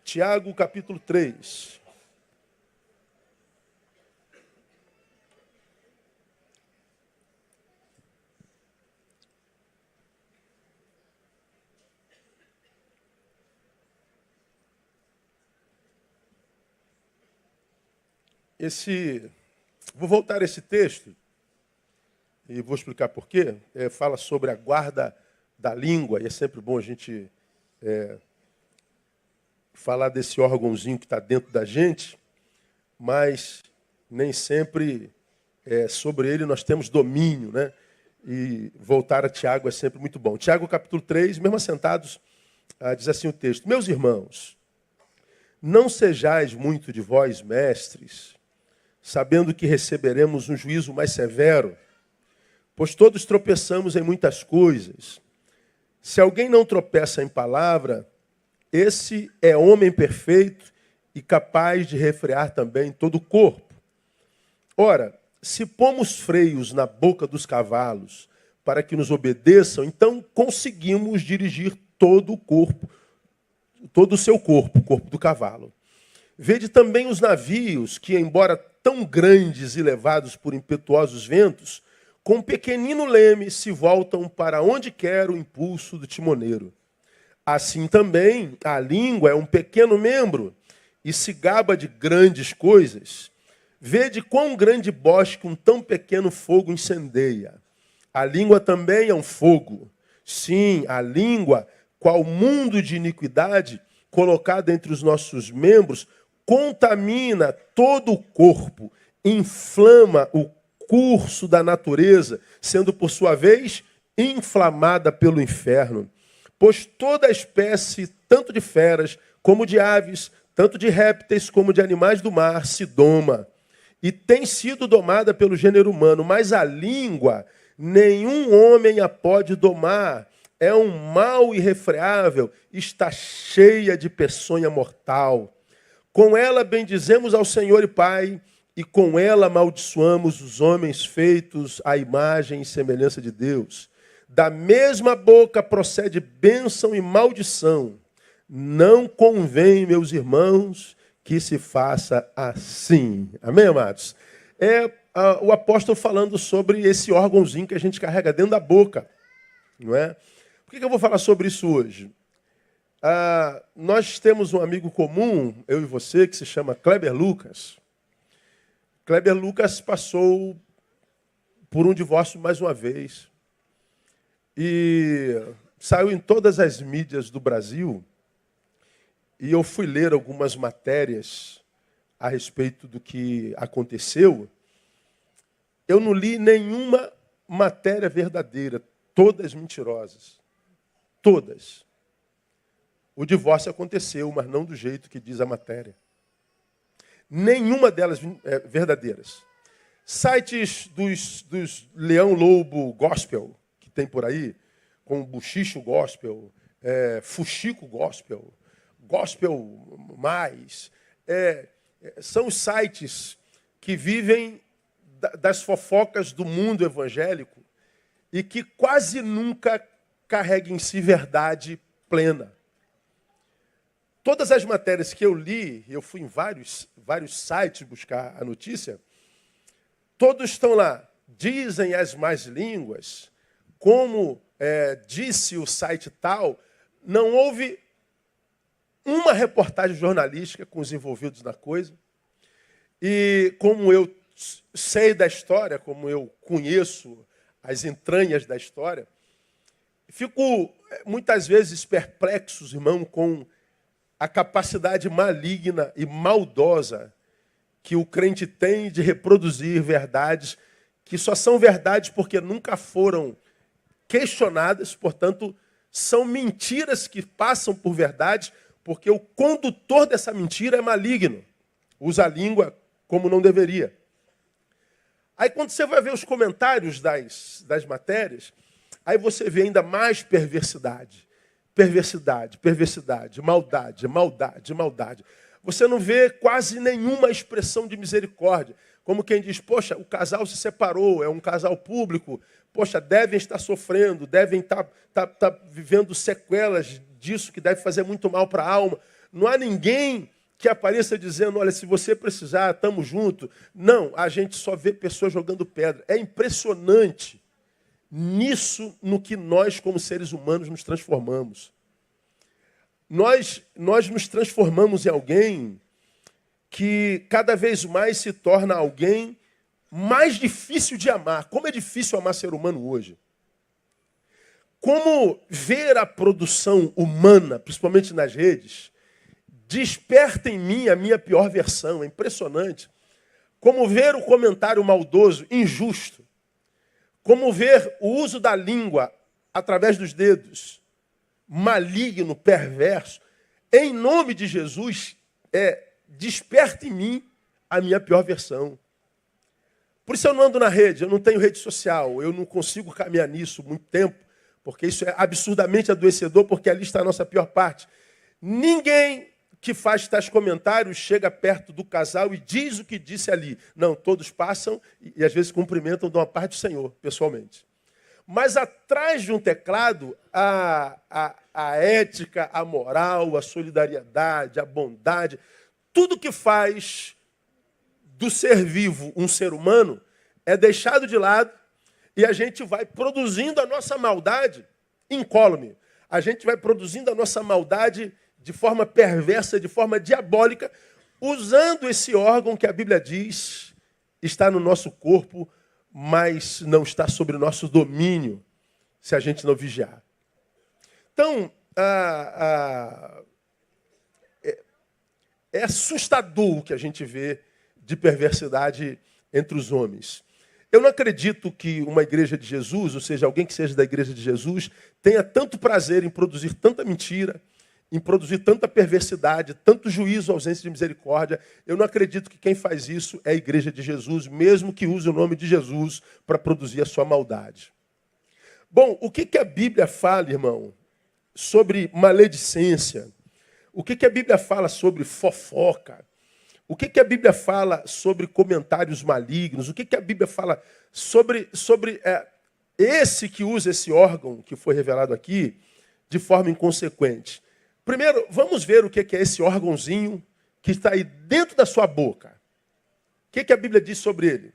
Tiago, capítulo 3. Vou voltar a esse texto e vou explicar por quê. Fala sobre a guarda da língua, e é sempre bom a gente falar desse órgãozinho que está dentro da gente, mas nem sempre sobre ele nós temos domínio, né? E voltar a Tiago é sempre muito bom. Tiago, capítulo 3, mesmo assentados, diz assim o texto: Meus irmãos, não sejais muito de vós mestres, sabendo que receberemos um juízo mais severo, pois todos tropeçamos em muitas coisas. Se alguém não tropeça em palavra, esse é homem perfeito e capaz de refrear também todo o corpo. Ora, se pomos freios na boca dos cavalos para que nos obedeçam, então conseguimos dirigir todo o corpo, todo o seu corpo, o corpo do cavalo. Vede também os navios que, embora tão grandes e levados por impetuosos ventos, com um pequenino leme se voltam para onde quer o impulso do timoneiro. Assim também a língua é um pequeno membro e se gaba de grandes coisas. Vede quão grande bosque um tão pequeno fogo incendeia. A língua também é um fogo. Sim, a língua, qual mundo de iniquidade, colocado entre os nossos membros, contamina todo o corpo, inflama o curso da natureza, sendo por sua vez inflamada pelo inferno. Pois toda espécie, tanto de feras como de aves, tanto de répteis como de animais do mar, se doma. E tem sido domada pelo gênero humano, mas a língua, nenhum homem a pode domar. É um mal irrefreável, está cheia de peçonha mortal. Com ela bendizemos ao Senhor e Pai, e com ela amaldiçoamos os homens feitos à imagem e semelhança de Deus. Da mesma boca procede bênção e maldição. Não convém, meus irmãos, que se faça assim. Amém, amados? O apóstolo falando sobre esse órgãozinho que a gente carrega dentro da boca. Não é? Por que eu vou falar sobre isso hoje? Nós temos um amigo comum, eu e você, que se chama Kleber Lucas. Kleber Lucas passou por um divórcio mais uma vez. E saiu em todas as mídias do Brasil. E eu fui ler algumas matérias a respeito do que aconteceu. Eu não li nenhuma matéria verdadeira, todas mentirosas. Todas. O divórcio aconteceu, mas não do jeito que diz a matéria. Nenhuma delas verdadeiras. Sites dos Leão Lobo Gospel, que tem por aí, com Buchicho Gospel, Fuxico Gospel, Gospel Mais, são os sites que vivem das fofocas do mundo evangélico e que quase nunca carregam em si verdade plena. Todas as matérias que eu li, eu fui em vários sites buscar a notícia, todos estão lá. Dizem as más línguas, como disse o site tal, não houve uma reportagem jornalística com os envolvidos na coisa. E como eu sei da história, como eu conheço as entranhas da história, fico muitas vezes perplexo, irmão, com a capacidade maligna e maldosa que o crente tem de reproduzir verdades que só são verdades porque nunca foram questionadas, portanto, são mentiras que passam por verdade porque o condutor dessa mentira é maligno, usa a língua como não deveria. Aí quando você vai ver os comentários das matérias, aí você vê ainda mais perversidade. Perversidade, perversidade, maldade, maldade, maldade. Você não vê quase nenhuma expressão de misericórdia. Como quem diz, poxa, o casal se separou, é um casal público, poxa, devem estar sofrendo, devem estar vivendo sequelas disso que deve fazer muito mal para a alma. Não há ninguém que apareça dizendo, olha, se você precisar, estamos juntos. Não, a gente só vê pessoas jogando pedra. É impressionante nisso no que nós, como seres humanos, nos transformamos. Nós nos transformamos em alguém que cada vez mais se torna alguém mais difícil de amar. Como é difícil amar ser humano hoje. Como ver a produção humana, principalmente nas redes, desperta em mim a minha pior versão. É impressionante. Como ver o comentário maldoso, injusto. Como ver o uso da língua através dos dedos, maligno, perverso. Em nome de Jesus, desperta em mim a minha pior versão. Por isso eu não ando na rede, eu não tenho rede social, eu não consigo caminhar nisso muito tempo, porque isso é absurdamente adoecedor, porque ali está a nossa pior parte. Ninguém que faz tais comentários chega perto do casal e diz o que disse ali. Não, todos passam e às vezes cumprimentam de uma parte do Senhor, pessoalmente. Mas atrás de um teclado, a ética, a moral, a solidariedade, a bondade, tudo que faz do ser vivo um ser humano é deixado de lado e a gente vai produzindo a nossa maldade incólume. A gente vai produzindo a nossa maldade de forma perversa, de forma diabólica, usando esse órgão que a Bíblia diz está no nosso corpo, mas não está sob o nosso domínio, se a gente não vigiar. Então, é assustador o que a gente vê de perversidade entre os homens. Eu não acredito que uma igreja de Jesus, ou seja, alguém que seja da igreja de Jesus, tenha tanto prazer em produzir tanta mentira, em produzir tanta perversidade, tanto juízo, ausência de misericórdia. Eu não acredito que quem faz isso é a igreja de Jesus, mesmo que use o nome de Jesus para produzir a sua maldade. Bom, o que a Bíblia fala, irmão, sobre maledicência? O que a Bíblia fala sobre fofoca? O que a Bíblia fala sobre comentários malignos? O que a Bíblia fala sobre esse que usa esse órgão que foi revelado aqui de forma inconsequente? Primeiro, vamos ver o que é esse órgãozinho que está aí dentro da sua boca. O que a Bíblia diz sobre ele?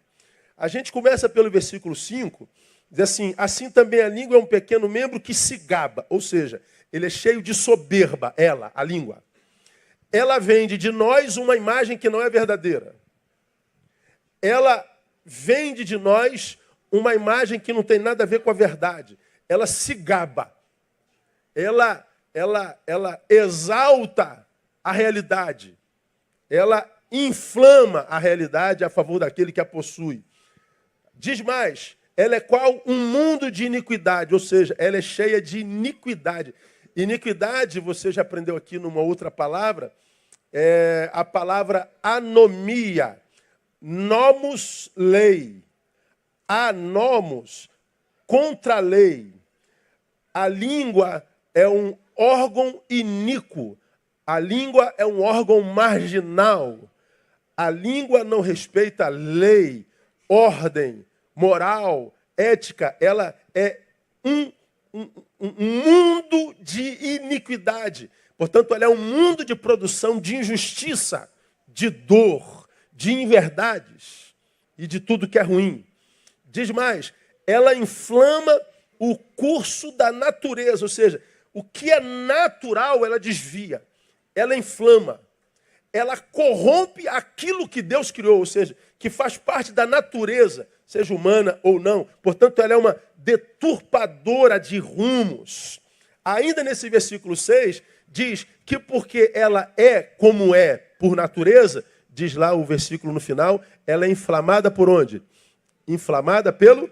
A gente começa pelo versículo 5, diz assim, assim também a língua é um pequeno membro que se gaba, ou seja, ele é cheio de soberba, a língua. Ela vende de nós uma imagem que não é verdadeira. Ela vende de nós uma imagem que não tem nada a ver com a verdade. Ela se gaba. Ela exalta a realidade. Ela inflama a realidade a favor daquele que a possui. Diz mais, ela é qual um mundo de iniquidade, ou seja, ela é cheia de iniquidade. Iniquidade, você já aprendeu aqui numa outra palavra, é a palavra anomia. Nomos, lei. Anomos, contra a lei. A língua é um órgão iníquo. A língua é um órgão marginal. A língua não respeita lei, ordem, moral, ética. Ela é um mundo de iniquidade. Portanto, ela é um mundo de produção de injustiça, de dor, de inverdades e de tudo que é ruim. Diz mais, ela inflama o curso da natureza, ou seja, o que é natural, ela desvia, ela inflama, ela corrompe aquilo que Deus criou, ou seja, que faz parte da natureza, seja humana ou não. Portanto, ela é uma deturpadora de rumos. Ainda nesse versículo 6, diz que porque ela é como é por natureza, diz lá o versículo no final, ela é inflamada por onde? Inflamada pelo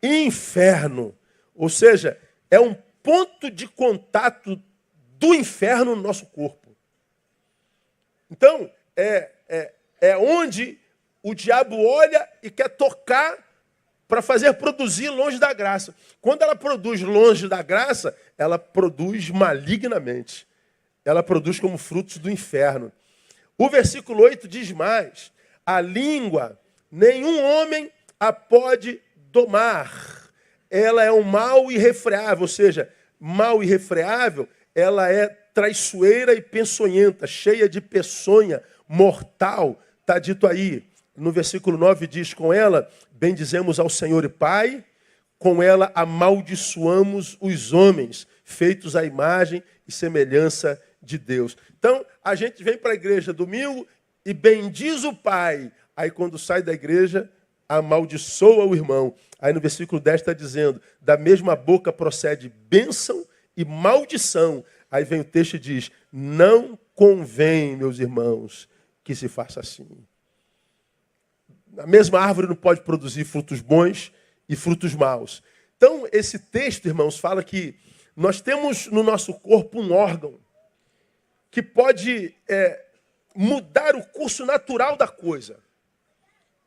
inferno. Ou seja, é um ponto de contato do inferno no nosso corpo. Então, é onde o diabo olha e quer tocar para fazer produzir longe da graça. Quando ela produz longe da graça, ela produz malignamente. Ela produz como frutos do inferno. O versículo 8 diz mais, a língua, nenhum homem a pode domar. Ela é um mal irrefreável, ou seja, mal irrefreável, ela é traiçoeira e peçonhenta, cheia de peçonha, mortal, está dito aí. No versículo 9 diz, com ela bendizemos ao Senhor e Pai, com ela amaldiçoamos os homens, feitos à imagem e semelhança de Deus. Então, a gente vem para a igreja domingo e bendiz o Pai. Aí, quando sai da igreja, amaldiçoa o irmão. Aí, no versículo 10 está dizendo, da mesma boca procede bênção e maldição. Aí vem o texto e diz, não convém, meus irmãos, que se faça assim. A mesma árvore não pode produzir frutos bons e frutos maus. Então, esse texto, irmãos, fala que nós temos no nosso corpo um órgão que pode mudar o curso natural da coisa. Ou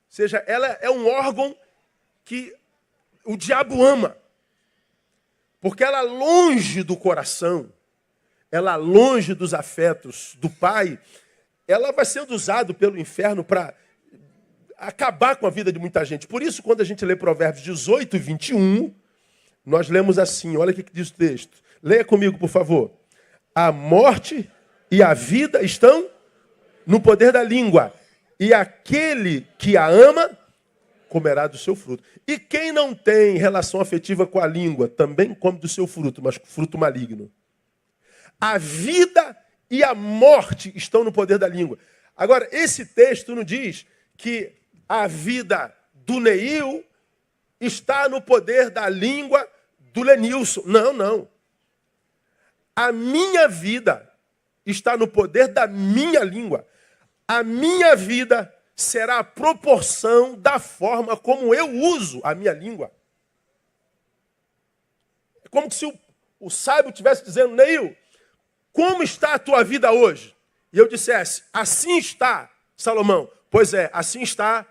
seja, ela é um órgão que o diabo ama. Porque ela longe do coração, ela longe dos afetos do Pai, ela vai sendo usada pelo inferno para acabar com a vida de muita gente. Por isso, quando a gente lê Provérbios 18 e 21, nós lemos assim, olha o que diz o texto. Leia comigo, por favor. A morte e a vida estão no poder da língua, e aquele que a ama comerá do seu fruto. E quem não tem relação afetiva com a língua, também come do seu fruto, mas fruto maligno. A vida e a morte estão no poder da língua. Agora, esse texto não diz que a vida do Neil está no poder da língua do Lenilson. Não, não. A minha vida está no poder da minha língua. A minha vida será a proporção da forma como eu uso a minha língua. É como se o sábio estivesse dizendo, Neil, como está a tua vida hoje? E eu dissesse, assim está, Salomão. Pois é, assim está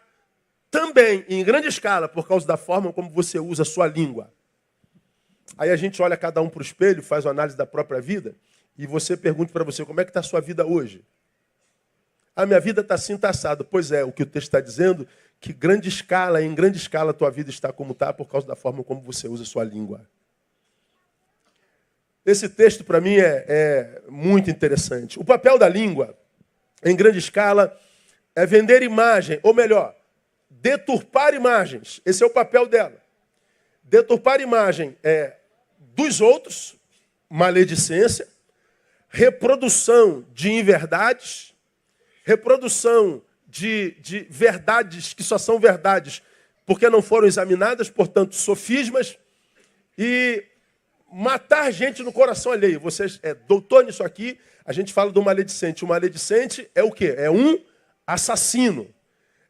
também, em grande escala, por causa da forma como você usa a sua língua. Aí a gente olha cada um para o espelho, faz uma análise da própria vida, e você pergunta para você, como é que está a sua vida hoje? A minha vida está assim, está assado. Pois é, o que o texto está dizendo, que em grande escala a tua vida está como está, por causa da forma como você usa a sua língua. Esse texto, para mim, é muito interessante. O papel da língua, em grande escala, é vender imagem, ou melhor, deturpar imagens. Esse é o papel dela. Deturpar imagem dos outros, maledicência, reprodução de inverdades, reprodução de verdades que só são verdades porque não foram examinadas, portanto, sofismas, e matar gente no coração alheio. Você é doutor nisso aqui, a gente fala do maledicente. O maledicente é o quê? É um assassino.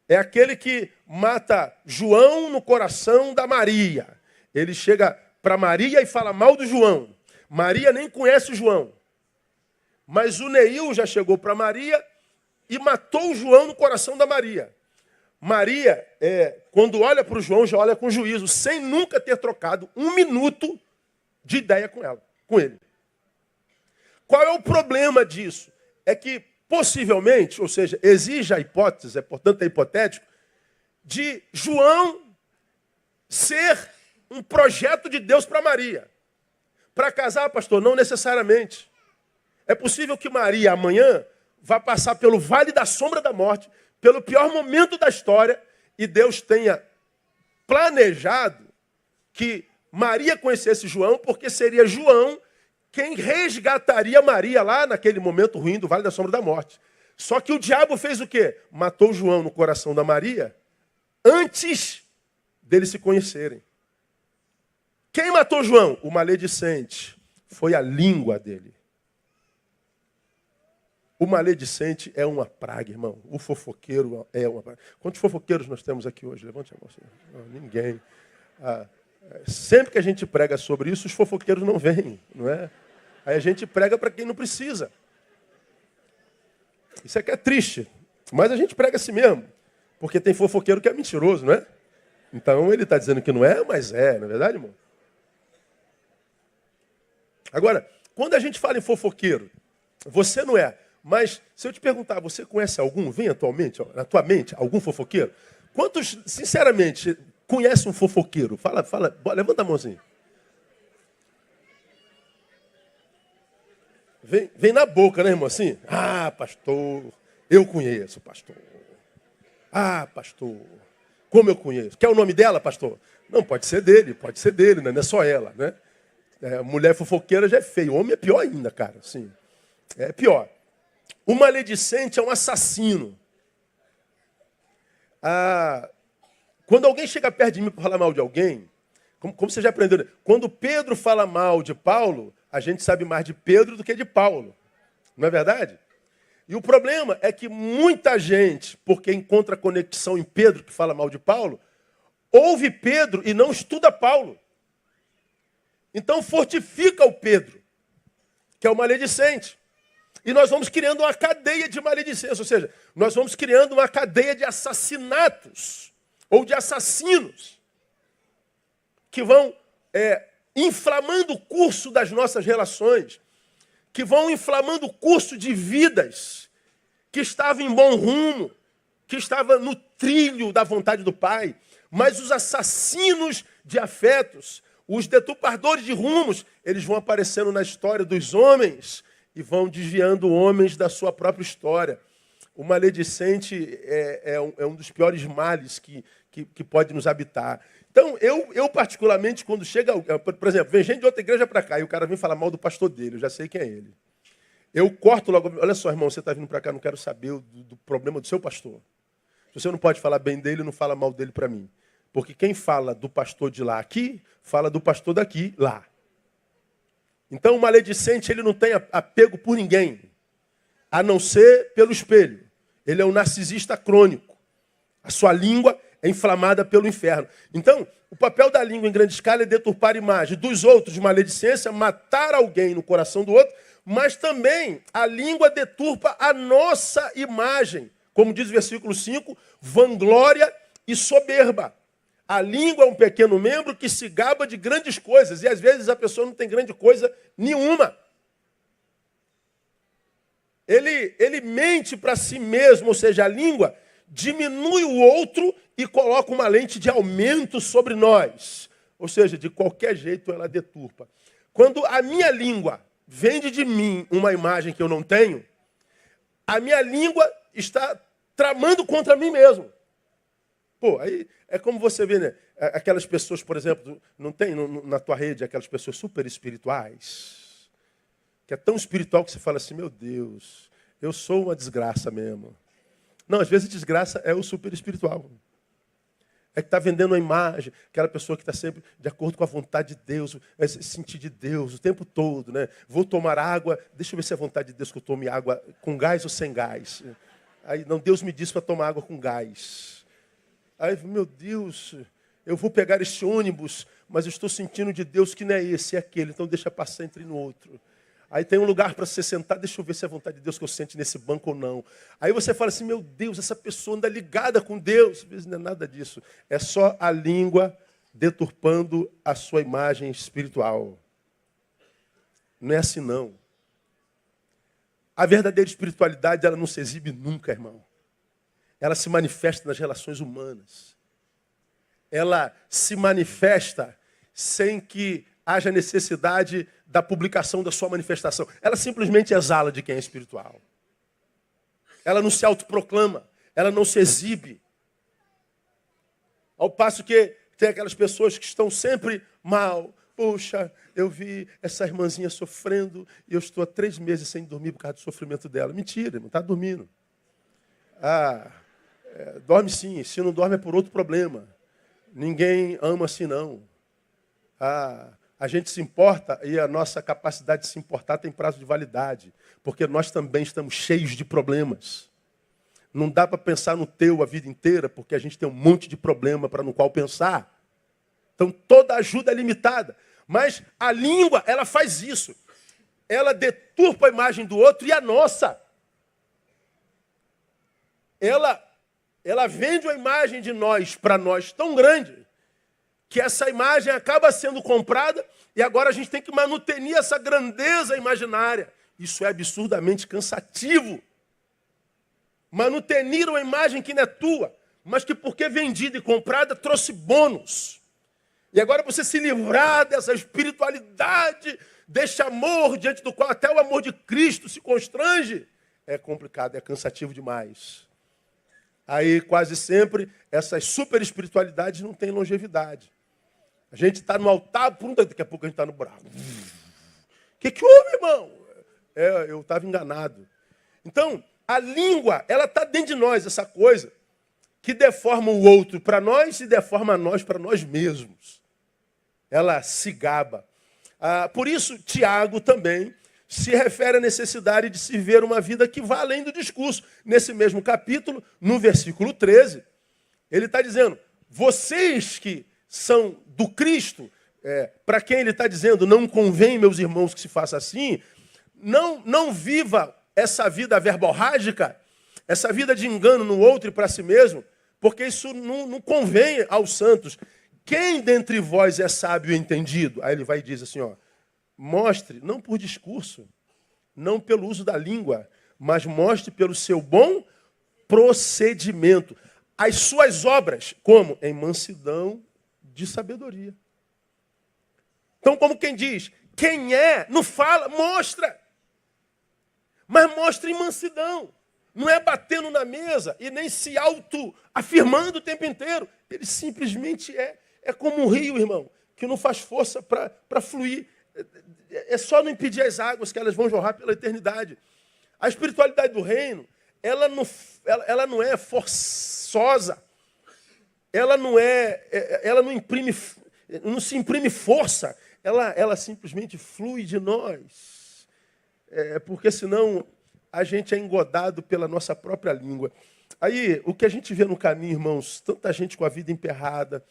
É aquele que mata João no coração da Maria. Ele chega para Maria e fala mal do João. Maria nem conhece o João. Mas o Neil já chegou para Maria e matou o João no coração da Maria. Maria, quando olha para o João, já olha com juízo, sem nunca ter trocado um minuto de ideia com ele. Qual é o problema disso? É que, possivelmente, ou seja, exige a hipótese, portanto é hipotético, de João ser um projeto de Deus para Maria. Para casar, pastor, não necessariamente. É possível que Maria, amanhã, vá passar pelo vale da sombra da morte, pelo pior momento da história, e Deus tenha planejado que Maria conhecesse João, porque seria João quem resgataria Maria lá naquele momento ruim do vale da sombra da morte. Só que o diabo fez o quê? Matou João no coração da Maria antes deles se conhecerem. Quem matou João? O maledicente. Foi a língua dele. O maledicente é uma praga, irmão. O fofoqueiro é uma praga. Quantos fofoqueiros nós temos aqui hoje? Levante a mão. Não, ninguém. Sempre que a gente prega sobre isso, os fofoqueiros não vêm, não é? Aí a gente prega para quem não precisa. Isso aqui é triste. Mas a gente prega assim mesmo. Porque tem fofoqueiro que é mentiroso, não é? Então ele está dizendo que não é, mas é, não é verdade, irmão? Agora, quando a gente fala em fofoqueiro, você não é. Mas se eu te perguntar, você conhece algum, vem atualmente, na tua mente, algum fofoqueiro? Quantos, sinceramente, conhecem um fofoqueiro? Fala, levanta a mão assim. Vem na boca, né, irmão? Assim, pastor, eu conheço, pastor. Pastor, como eu conheço? Quer o nome dela, pastor? Não, pode ser dele, né? Não é só ela, né? Mulher fofoqueira já é feio, homem é pior ainda, cara. Assim, é pior. O maledicente é um assassino. Quando alguém chega perto de mim para falar mal de alguém, como você já aprendeu, né? Quando Pedro fala mal de Paulo, a gente sabe mais de Pedro do que de Paulo. Não é verdade? E o problema é que muita gente, porque encontra conexão em Pedro, que fala mal de Paulo, ouve Pedro e não estuda Paulo. Então fortifica o Pedro, que é o maledicente. E nós vamos criando uma cadeia de maledicência, ou seja, nós vamos criando uma cadeia de assassinatos ou de assassinos que vão inflamando o curso das nossas relações, que vão inflamando o curso de vidas que estavam em bom rumo, que estavam no trilho da vontade do Pai. Mas os assassinos de afetos, os deturpadores de rumos, eles vão aparecendo na história dos homens e vão desviando homens da sua própria história. O maledicente é um dos piores males que pode nos habitar. Então, eu particularmente, quando chega... Por exemplo, vem gente de outra igreja para cá e o cara vem falar mal do pastor dele, eu já sei quem é ele. Eu corto logo... Olha só, irmão, você está vindo para cá, não quero saber do problema do seu pastor. Se você não pode falar bem dele, não fala mal dele para mim. Porque quem fala do pastor de lá aqui, fala do pastor daqui lá. Então, o maledicente, ele não tem apego por ninguém, a não ser pelo espelho. Ele é um narcisista crônico. A sua língua é inflamada pelo inferno. Então, o papel da língua em grande escala é deturpar a imagem dos outros de maledicência, matar alguém no coração do outro, mas também a língua deturpa a nossa imagem. Como diz o versículo 5, vanglória e soberba. A língua é um pequeno membro que se gaba de grandes coisas. E às vezes a pessoa não tem grande coisa nenhuma. Ele mente para si mesmo, ou seja, a língua diminui o outro e coloca uma lente de aumento sobre nós. Ou seja, de qualquer jeito ela deturpa. Quando a minha língua vende de mim uma imagem que eu não tenho, a minha língua está tramando contra mim mesmo. Pô, aí é como você vê, né? Aquelas pessoas, por exemplo, não tem na tua rede aquelas pessoas super espirituais, que é tão espiritual que você fala assim, meu Deus, eu sou uma desgraça mesmo. Não, às vezes desgraça é o super espiritual. É que está vendendo uma imagem, aquela pessoa que está sempre de acordo com a vontade de Deus, sentir de Deus o tempo todo, né? Vou tomar água, deixa eu ver se é a vontade de Deus que eu tome água com gás ou sem gás. Aí, não, Deus me disse para tomar água com gás. Aí, meu Deus, eu vou pegar esse ônibus, mas eu estou sentindo de Deus que não é esse, é aquele, então deixa passar entre no outro. Aí tem um lugar para você sentar, deixa eu ver se é a vontade de Deus que eu sente nesse banco ou não. Aí você fala assim, meu Deus, essa pessoa anda ligada com Deus. Às vezes não é nada disso. É só a língua deturpando a sua imagem espiritual. Não é assim, não. A verdadeira espiritualidade, ela não se exibe nunca, irmão. Ela se manifesta nas relações humanas. Ela se manifesta sem que haja necessidade da publicação da sua manifestação. Ela simplesmente exala de quem é espiritual. Ela não se autoproclama, ela não se exibe. Ao passo que tem aquelas pessoas que estão sempre mal. Puxa, eu vi essa irmãzinha sofrendo e eu estou há 3 meses sem dormir por causa do sofrimento dela. Mentira, não está dormindo. Dorme sim, se não dorme é por outro problema. Ninguém ama assim não. A gente se importa e a nossa capacidade de se importar tem prazo de validade, porque nós também estamos cheios de problemas. Não dá para pensar no teu a vida inteira, porque a gente tem um monte de problema para no qual pensar. Então toda ajuda é limitada. Mas a língua, ela faz isso. Ela deturpa a imagem do outro e a nossa. Ela vende uma imagem de nós para nós tão grande que essa imagem acaba sendo comprada e agora a gente tem que manutenir essa grandeza imaginária. Isso é absurdamente cansativo. Manutenir uma imagem que não é tua, mas que porque vendida e comprada trouxe bônus. E agora você se livrar dessa espiritualidade deste amor diante do qual até o amor de Cristo se constrange, é complicado, é cansativo demais. Aí, quase sempre, essas super espiritualidades não têm longevidade. A gente está no altar, daqui a pouco a gente está no buraco. O que houve, irmão? Eu estava enganado. Então, a língua, ela está dentro de nós, essa coisa que deforma o outro para nós e deforma nós para nós mesmos. Ela se gaba. Por isso, Tiago também se refere à necessidade de se ver uma vida que vá além do discurso. Nesse mesmo capítulo, no versículo 13, ele está dizendo, vocês que são do Cristo, para quem ele está dizendo, não convém, meus irmãos, que se faça assim, não viva essa vida verborrágica, essa vida de engano no outro e para si mesmo, porque isso não convém aos santos. Quem dentre vós é sábio e entendido? Aí ele vai e diz assim, mostre, não por discurso, não pelo uso da língua, mas mostre pelo seu bom procedimento. As suas obras, como? Em mansidão de sabedoria. Então, como quem diz, quem é, não fala, mostra. Mas mostra em mansidão. Não é batendo na mesa e nem se auto-afirmando o tempo inteiro. Ele simplesmente é como um rio, irmão, que não faz força para fluir. É só não impedir as águas que elas vão jorrar pela eternidade. A espiritualidade do reino, ela não é forçosa. Ela não se imprime força. Ela simplesmente flui de nós. Porque senão a gente é engodado pela nossa própria língua. Aí, o que a gente vê no caminho, irmãos, tanta gente com a vida emperrada,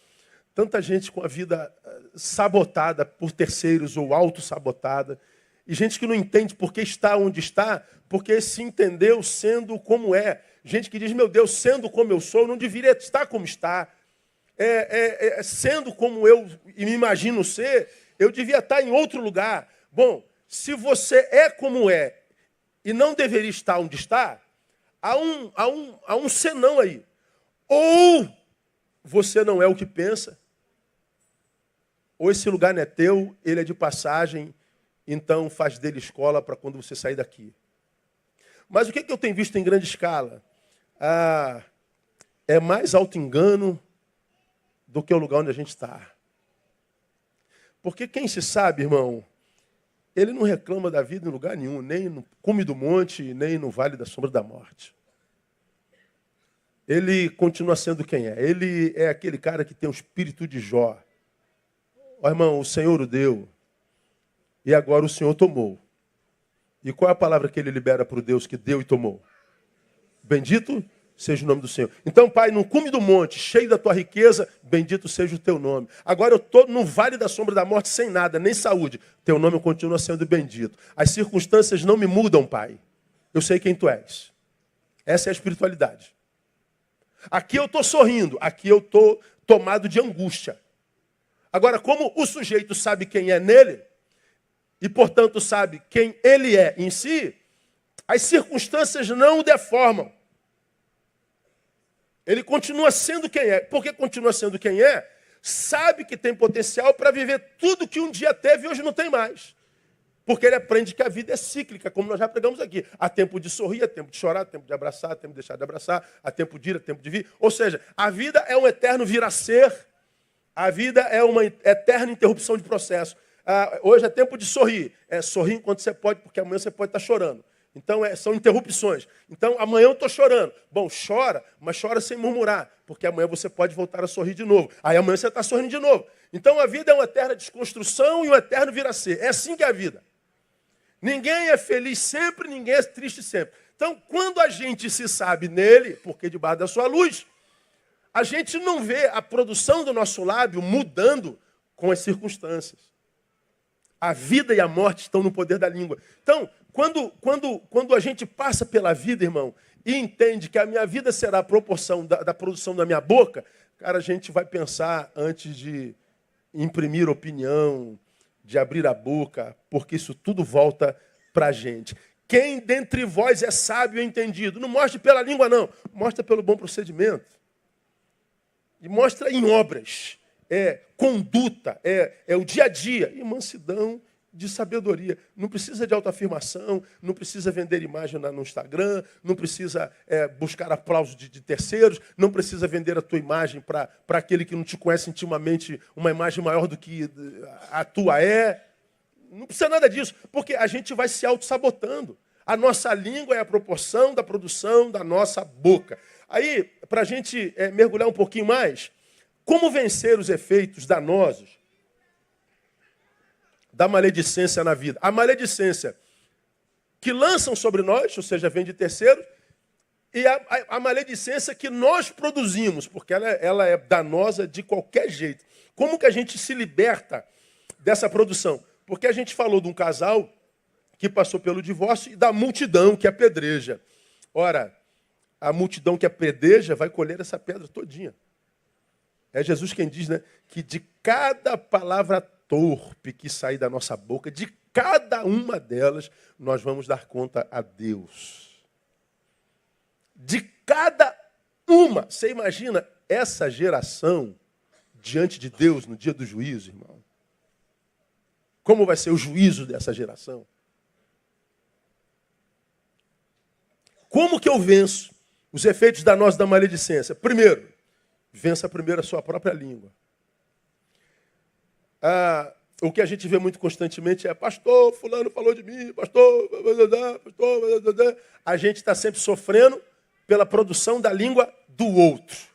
tanta gente com a vida sabotada por terceiros ou auto-sabotada, e gente que não entende por que está onde está, porque se entendeu sendo como é. Gente que diz, meu Deus, sendo como eu sou, não deveria estar como está. Sendo como eu me imagino ser, eu devia estar em outro lugar. Bom, se você é como é e não deveria estar onde está, há um senão aí. Ou você não é o que pensa, ou esse lugar não é teu, ele é de passagem, então faz dele escola para quando você sair daqui. Mas o que eu tenho visto em grande escala? É mais auto-engano do que o lugar onde a gente está. Porque quem se sabe, irmão, ele não reclama da vida em lugar nenhum, nem no cume do monte, nem no vale da sombra da morte. Ele continua sendo quem é. Ele é aquele cara que tem o espírito de Jó. Ó, irmão, o Senhor o deu, e agora o Senhor tomou. E qual é a palavra que ele libera para o Deus que deu e tomou? Bendito seja o nome do Senhor. Então, Pai, no cume do monte, cheio da tua riqueza, bendito seja o teu nome. Agora eu estou no vale da sombra da morte sem nada, nem saúde. Teu nome continua sendo bendito. As circunstâncias não me mudam, Pai. Eu sei quem tu és. Essa é a espiritualidade. Aqui eu estou sorrindo, aqui eu estou tomado de angústia. Agora, como o sujeito sabe quem é nele, e portanto sabe quem ele é em si, as circunstâncias não o deformam. Ele continua sendo quem é. Por que continua sendo quem é? Sabe que tem potencial para viver tudo que um dia teve e hoje não tem mais. Porque ele aprende que a vida é cíclica, como nós já pregamos aqui. Há tempo de sorrir, há tempo de chorar, há tempo de abraçar, há tempo de deixar de abraçar, há tempo de ir, há tempo de vir. Ou seja, a vida é um eterno vir a ser. A vida é uma eterna interrupção de processo. Hoje é tempo de sorrir. Sorrir enquanto você pode, porque amanhã você pode estar chorando. Então, são interrupções. Então, amanhã eu estou chorando. Bom, chora, mas chora sem murmurar, porque amanhã você pode voltar a sorrir de novo. Aí amanhã você está sorrindo de novo. Então, a vida é uma eterna desconstrução e um eterno vir a ser. É assim que é a vida. Ninguém é feliz sempre, ninguém é triste sempre. Então, quando a gente se sabe nele, porque debaixo da sua luz, a gente não vê a produção do nosso lábio mudando com as circunstâncias. A vida e a morte estão no poder da língua. Então, quando a gente passa pela vida, irmão, e entende que a minha vida será a proporção da produção da minha boca, cara, a gente vai pensar antes de imprimir opinião, de abrir a boca, porque isso tudo volta para a gente. Quem dentre vós é sábio e entendido? Não mostre pela língua, não. Mostra pelo bom procedimento. E mostra em obras. Conduta, é o dia a dia. E mansidão de sabedoria. Não precisa de autoafirmação, não precisa vender imagem no Instagram, não precisa buscar aplausos de terceiros, não precisa vender a tua imagem para aquele que não te conhece intimamente, uma imagem maior do que a tua é. Não precisa nada disso, porque a gente vai se auto-sabotando. A nossa língua é a proporção da produção da nossa boca. Aí, para a gente mergulhar um pouquinho mais, como vencer os efeitos danosos da maledicência na vida? A maledicência que lançam sobre nós, ou seja, vem de terceiros, e a maledicência que nós produzimos, porque ela é danosa de qualquer jeito. Como que a gente se liberta dessa produção? Porque a gente falou de um casal que passou pelo divórcio e da multidão que apedreja. Ora, a multidão que apedreja vai colher essa pedra todinha. É Jesus quem diz, né, que de cada palavra torpe que sair da nossa boca, de cada uma delas, nós vamos dar conta a Deus. De cada uma. Você imagina essa geração diante de Deus no dia do juízo, irmão? Como vai ser o juízo dessa geração? Como que eu venço os efeitos danosos da maledicência? Primeiro, vença primeiro a sua própria língua. O que a gente vê muito constantemente é: pastor, fulano falou de mim, pastor, pastor. A gente está sempre sofrendo pela produção da língua do outro.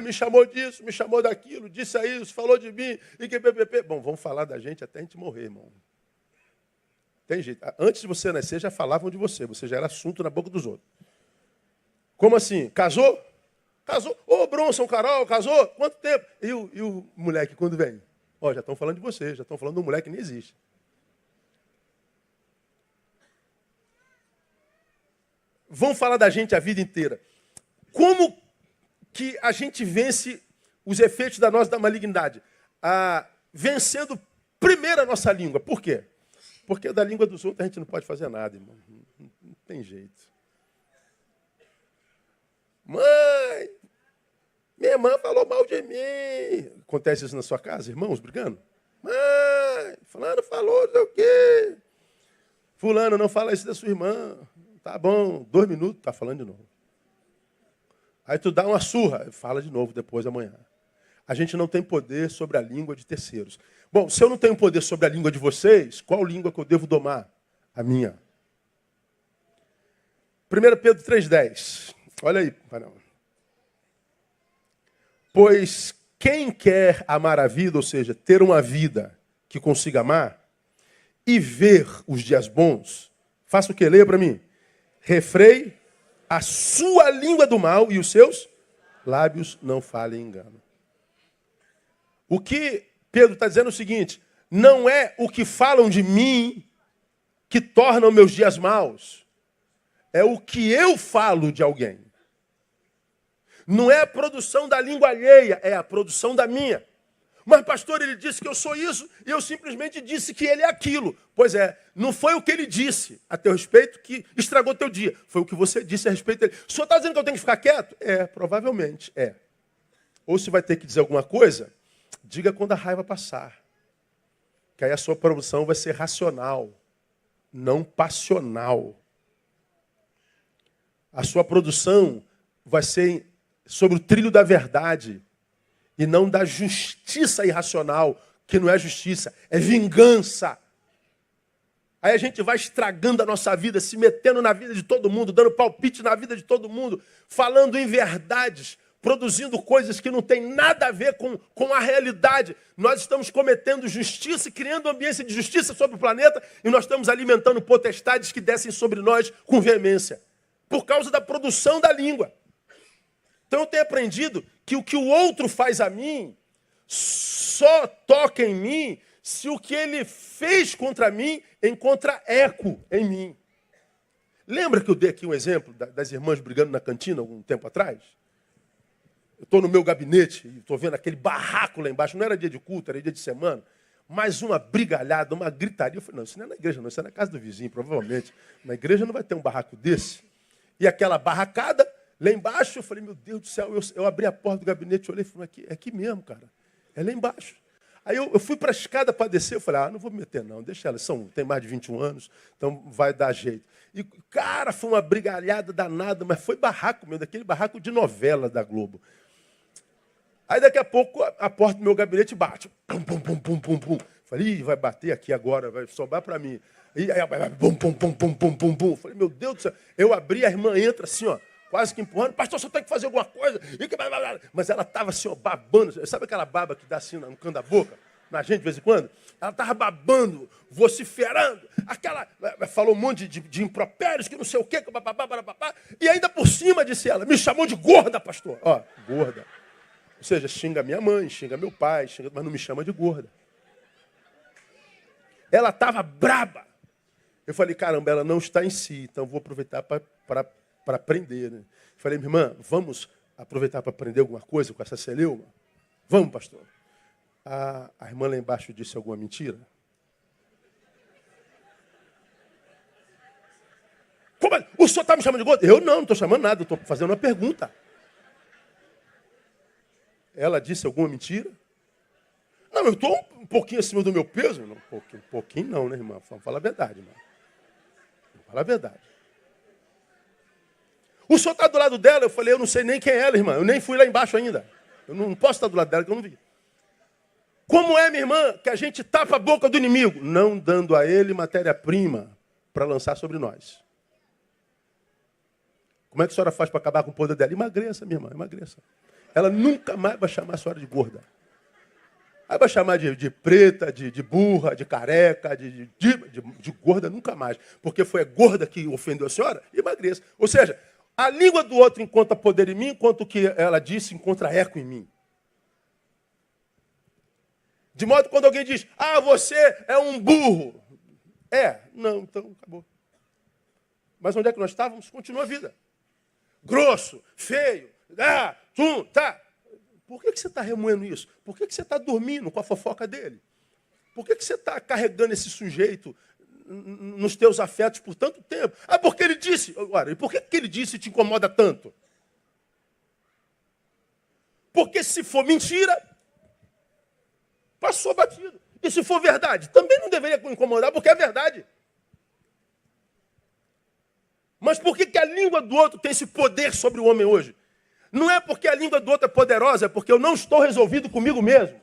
Me chamou disso, me chamou daquilo, disse isso, falou de mim, e que ppp. Bom, vamos falar da gente até a gente morrer, irmão. Tem jeito. Antes de você nascer, já falavam de você. Você já era assunto na boca dos outros. Como assim? Casou? Casou. Ô, Bronson, Carol, casou? Quanto tempo? E o moleque, quando vem? Já estão falando de você, já estão falando de um moleque que nem existe. Vão falar da gente a vida inteira. Como que a gente vence os efeitos da malignidade? Vencendo primeiro a nossa língua. Por quê? Porque da língua dos outros a gente não pode fazer nada, irmão. Não tem jeito. Mãe, minha irmã falou mal de mim. Acontece isso na sua casa, irmãos, brigando? Mãe, fulano falou, não sei o quê. Fulano, não fala isso da sua irmã. Tá bom, 2 minutos, tá falando de novo. Aí tu dá uma surra, fala de novo depois amanhã. A gente não tem poder sobre a língua de terceiros. Bom, se eu não tenho poder sobre a língua de vocês, qual língua que eu devo domar? A minha. 1 Pedro 3,10. Olha aí, Panel. Pois quem quer amar a vida, ou seja, ter uma vida que consiga amar, e ver os dias bons, faça o que? Leia para mim. Refreie a sua língua do mal e os seus lábios não falem engano. O que Pedro está dizendo é o seguinte: não é o que falam de mim que tornam meus dias maus, é o que eu falo de alguém. Não é a produção da língua alheia, é a produção da minha. Mas, pastor, ele disse que eu sou isso e eu simplesmente disse que ele é aquilo. Pois é, não foi o que ele disse a teu respeito que estragou teu dia. Foi o que você disse a respeito dele. O senhor está dizendo que eu tenho que ficar quieto? Provavelmente é. Ou se vai ter que dizer alguma coisa, diga quando a raiva passar. Que aí a sua produção vai ser racional, não passional. A sua produção vai ser sobre o trilho da verdade e não da justiça irracional, que não é justiça, é vingança. Aí a gente vai estragando a nossa vida, se metendo na vida de todo mundo, dando palpite na vida de todo mundo, falando em verdades, produzindo coisas que não têm nada a ver com a realidade. Nós estamos cometendo justiça e criando ambiência de justiça sobre o planeta e nós estamos alimentando potestades que descem sobre nós com veemência, por causa da produção da língua. Então eu tenho aprendido que o que o outro faz a mim só toca em mim se o que ele fez contra mim encontra eco em mim. Lembra que eu dei aqui um exemplo das irmãs brigando na cantina algum tempo atrás? Eu estou no meu gabinete e estou vendo aquele barraco lá embaixo. Não era dia de culto, era dia de semana. Mais uma brigalhada, uma gritaria. Eu falei, não, isso não é na igreja não, isso é na casa do vizinho, provavelmente. Na igreja não vai ter um barraco desse. E aquela barracada, lá embaixo, eu falei, meu Deus do céu, eu abri a porta do gabinete, olhei e falei, é aqui mesmo, cara. É lá embaixo. Aí eu fui para a escada para descer, eu falei, não vou me meter não, deixa ela, tem mais de 21 anos, então vai dar jeito. E, cara, foi uma brigalhada danada, mas foi barraco mesmo, daquele barraco de novela da Globo. Aí daqui a pouco a porta do meu gabinete bate. Pum, pum, pum, pum, pum, pum. Falei, vai bater aqui agora, vai sobrar para mim. E aí, pum, pum, pum, pum, pum, pum, pum. Falei, meu Deus do céu. Eu abri, a irmã entra assim, ó, quase que empurrando. Pastor, você tem que fazer alguma coisa. Mas ela estava assim, ó, babando. Sabe aquela baba que dá assim no canto da boca? Na gente, de vez em quando? Ela estava babando, vociferando. Falou um monte de impropérios, que não sei o quê. E ainda por cima, disse ela, me chamou de gorda, pastor. Ó, gorda. Ou seja, xinga minha mãe, xinga meu pai, mas não me chama de gorda. Ela estava braba. Eu falei, caramba, ela não está em si, então vou aproveitar para aprender. Né? Falei, minha irmã, vamos aproveitar para aprender alguma coisa com essa celeuma? Vamos, pastor. A irmã lá embaixo disse alguma mentira? Como é? O senhor está me chamando de gorda? Eu não estou chamando nada, estou fazendo uma pergunta. Ela disse alguma mentira? Não, eu estou um pouquinho acima do meu peso. Não, um pouquinho não, né, irmã? Vamos falar a verdade, irmã. Vamos falar a verdade. O senhor está do lado dela? Eu falei, eu não sei nem quem é ela, irmã. Eu nem fui lá embaixo ainda. Eu não posso estar do lado dela, que eu não vi. Como é, minha irmã, que a gente tapa a boca do inimigo? Não dando a ele matéria-prima para lançar sobre nós. Como é que a senhora faz para acabar com o poder dela? Emagreça, minha irmã, emagreça. Ela nunca mais vai chamar a senhora de gorda. Aí vai chamar de preta, de burra, de careca, de gorda, nunca mais. Porque foi a gorda que ofendeu a senhora, emagreça. Ou seja, a língua do outro encontra poder em mim, enquanto o que ela disse encontra eco em mim. De modo que quando alguém diz, você é um burro. Não, então acabou. Mas onde é que nós estávamos? Continua a vida. Grosso, feio, tá. Por que você está remoendo isso? Por que você está dormindo com a fofoca dele? Por que você está carregando esse sujeito nos teus afetos por tanto tempo? Porque ele disse. Agora, e por que ele disse e te incomoda tanto? Porque se for mentira, passou batido. E se for verdade, também não deveria incomodar, porque é verdade. Mas por que a língua do outro tem esse poder sobre o homem hoje? Não é porque a língua do outro é poderosa, é porque eu não estou resolvido comigo mesmo.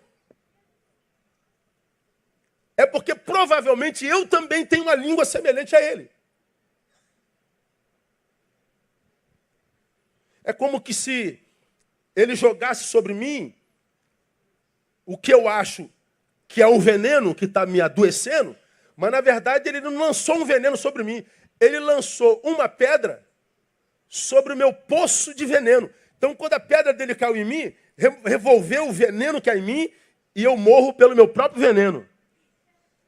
É porque provavelmente eu também tenho uma língua semelhante a ele. É como que se ele jogasse sobre mim o que eu acho que é um veneno que está me adoecendo, mas na verdade ele não lançou um veneno sobre mim. Ele lançou uma pedra sobre o meu poço de veneno. Então, quando a pedra dele caiu em mim, revolveu o veneno que há em mim e eu morro pelo meu próprio veneno.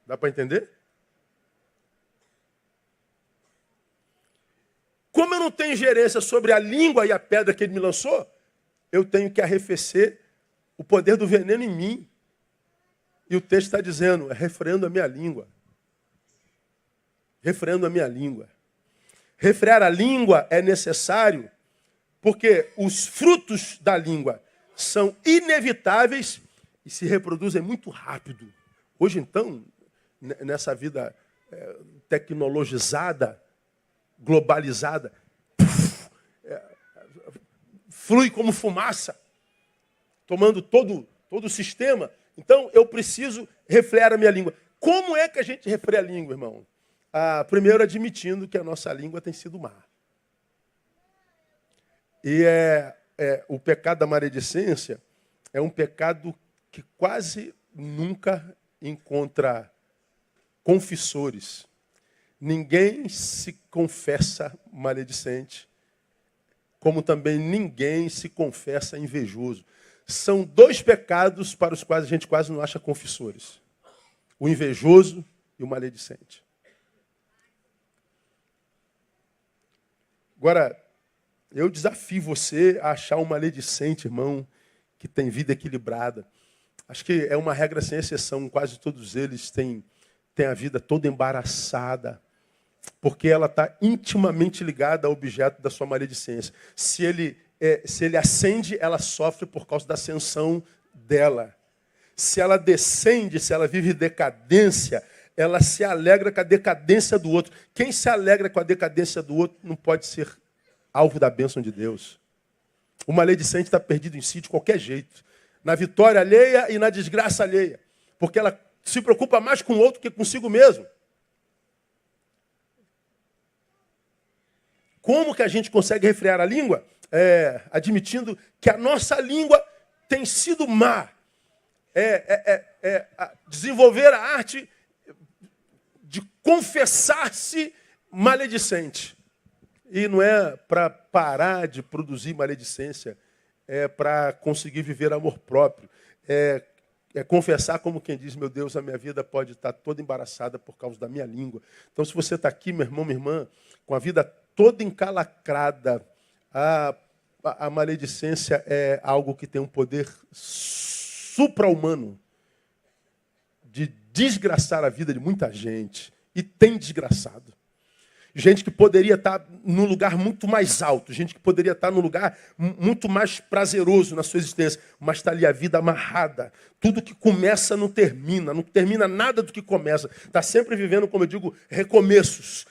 Dá para entender? Como eu não tenho gerência sobre a língua e a pedra que ele me lançou, eu tenho que arrefecer o poder do veneno em mim. E o texto está dizendo, refreando a minha língua. Refreando a minha língua. Refrear a língua é necessário porque os frutos da língua são inevitáveis e se reproduzem muito rápido. Hoje, então, nessa vida tecnologizada, globalizada, flui como fumaça, tomando todo o sistema. Então, eu preciso refrear a minha língua. Como é que a gente refreia a língua, irmão? Primeiro, admitindo que a nossa língua tem sido má. E o pecado da maledicência é um pecado que quase nunca encontra confessores. Ninguém se confessa maledicente, como também ninguém se confessa invejoso. São dois pecados para os quais a gente quase não acha confessores. O invejoso e o maledicente. Agora, eu desafio você a achar um maledicente, irmão, que tem vida equilibrada. Acho que é uma regra sem exceção. Quase todos eles têm a vida toda embaraçada, porque ela está intimamente ligada ao objeto da sua maledicência. Se ele acende, ela sofre por causa da ascensão dela. se ela descende, se ela vive decadência, ela se alegra com a decadência do outro. Quem se alegra com a decadência do outro não pode ser alvo da bênção de Deus. O maledicente está perdido em si de qualquer jeito. Na vitória alheia e na desgraça alheia. Porque ela se preocupa mais com o outro que consigo mesmo. Como que a gente consegue refrear a língua? Admitindo que a nossa língua tem sido má. Desenvolver a arte de confessar-se maledicente. E não é para parar de produzir maledicência, é para conseguir viver amor próprio. É confessar como quem diz, meu Deus, a minha vida pode estar toda embaraçada por causa da minha língua. Então, se você está aqui, meu irmão, minha irmã, com a vida toda encalacrada, a maledicência é algo que tem um poder supra-humano de desgraçar a vida de muita gente. E tem desgraçado. Gente que poderia estar num lugar muito mais alto, gente que poderia estar num lugar muito mais prazeroso na sua existência, mas está ali a vida amarrada. Tudo que começa não termina nada do que começa. Está sempre vivendo, como eu digo, recomeços.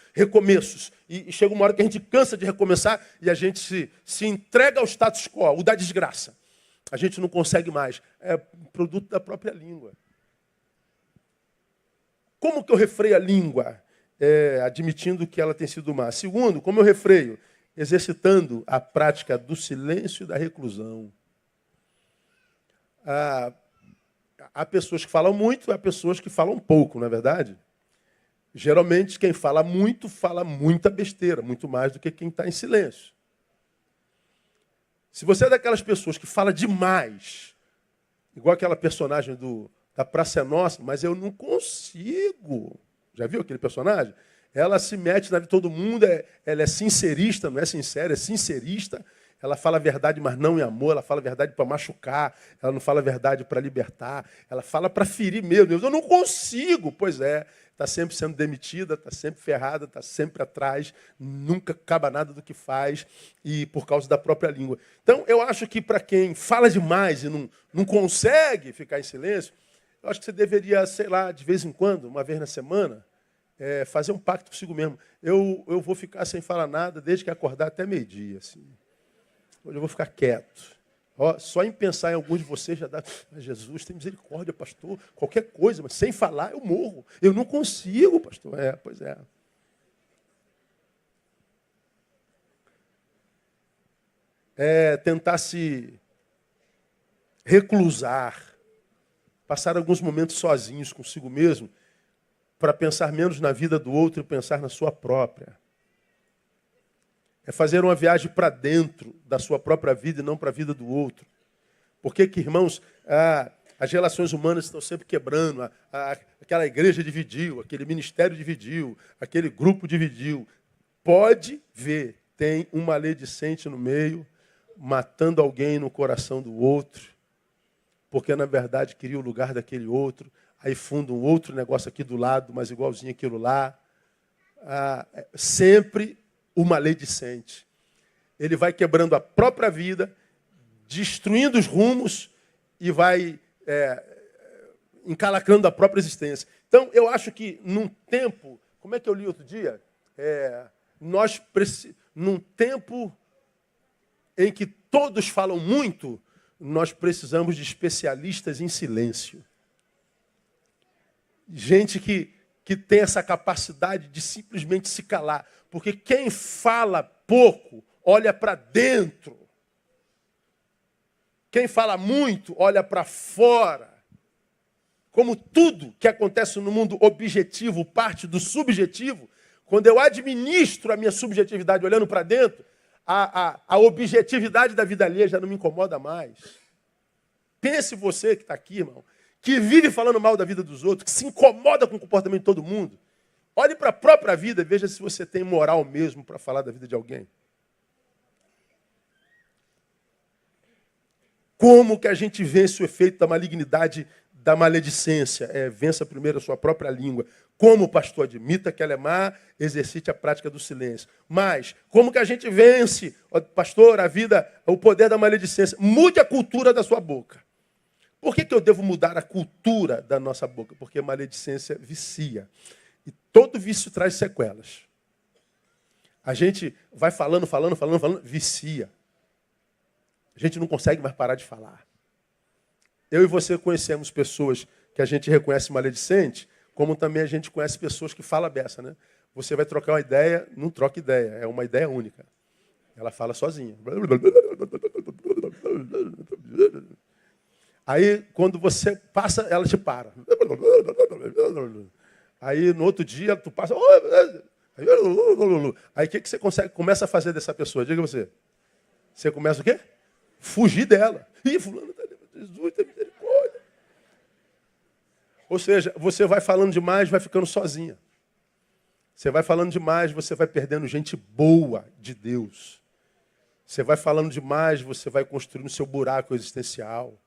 E chega uma hora que a gente cansa de recomeçar e a gente se entrega ao status quo, o da desgraça. A gente não consegue mais. É produto da própria língua. Como que eu refreio a língua? Admitindo que ela tem sido má. Segundo, como eu refreio? Exercitando a prática do silêncio e da reclusão. Há pessoas que falam muito, há pessoas que falam pouco, não é verdade? Geralmente, quem fala muita besteira, muito mais do que quem está em silêncio. Se você é daquelas pessoas que fala demais, igual aquela personagem da Praça é Nossa, mas eu não consigo. Já viu aquele personagem? Ela se mete na vida de todo mundo, ela é sincerista, não é sincera, é sincerista. Ela fala a verdade, mas não em amor. Ela fala a verdade para machucar. Ela não fala a verdade para libertar. Ela fala para ferir mesmo. Eu não consigo. Pois é, está sempre sendo demitida, está sempre ferrada, está sempre atrás, nunca acaba nada do que faz, e por causa da própria língua. Então, eu acho que para quem fala demais e não consegue ficar em silêncio, eu acho que você deveria, sei lá, de vez em quando, uma vez na semana, fazer um pacto consigo mesmo. Eu vou ficar sem falar nada desde que acordar até meio-dia. Assim. Hoje eu vou ficar quieto. Só em pensar em alguns de vocês já dá... Jesus, tem misericórdia, pastor. Qualquer coisa, mas sem falar eu morro. Eu não consigo, pastor. Pois é. Tentar se reclusar. Passar alguns momentos sozinhos consigo mesmo, para pensar menos na vida do outro e pensar na sua própria. É fazer uma viagem para dentro da sua própria vida e não para a vida do outro. Porque, irmãos, as relações humanas estão sempre quebrando. Aquela igreja dividiu, aquele ministério dividiu, aquele grupo dividiu. Pode ver, tem um maledicente no meio, matando alguém no coração do outro, porque, na verdade, queria o lugar daquele outro. Aí funda um outro negócio aqui do lado, mas igualzinho aquilo lá. Sempre o maledicente. Ele vai quebrando a própria vida, destruindo os rumos e vai encalacrando a própria existência. Então, eu acho que num tempo... Como é que eu li outro dia? Num tempo em que todos falam muito, nós precisamos de especialistas em silêncio. Gente que tem essa capacidade de simplesmente se calar. Porque quem fala pouco, olha para dentro. Quem fala muito, olha para fora. Como tudo que acontece no mundo objetivo parte do subjetivo, quando eu administro a minha subjetividade olhando para dentro, a objetividade da vida alheia já não me incomoda mais. Pense você que está aqui, irmão, que vive falando mal da vida dos outros, que se incomoda com o comportamento de todo mundo. Olhe para a própria vida e veja se você tem moral mesmo para falar da vida de alguém. Como que a gente vence o efeito da malignidade, da maledicência? Vença primeiro a sua própria língua. Como, pastor, admita que ela é má, exercite a prática do silêncio. Mas, como que a gente vence, pastor, a vida, o poder da maledicência? Mude a cultura da sua boca. Por que eu devo mudar a cultura da nossa boca? Porque maledicência vicia. E todo vício traz sequelas. A gente vai falando, vicia. A gente não consegue mais parar de falar. Eu e você conhecemos pessoas que a gente reconhece maledicente, como também a gente conhece pessoas que falam beça, né? Você vai trocar uma ideia, não troca ideia, é uma ideia única. Ela fala sozinha. Aí, quando você passa, ela te para. Aí, no outro dia, tu passa... Aí, o que você começa a fazer dessa pessoa? Diga você. Você começa o quê? Fugir dela. Ih, fulano, Jesus, tem misericórdia. Ou seja, você vai falando demais, vai ficando sozinha. Você vai falando demais, você vai perdendo gente boa de Deus. Você vai falando demais, você vai construindo seu buraco existencial.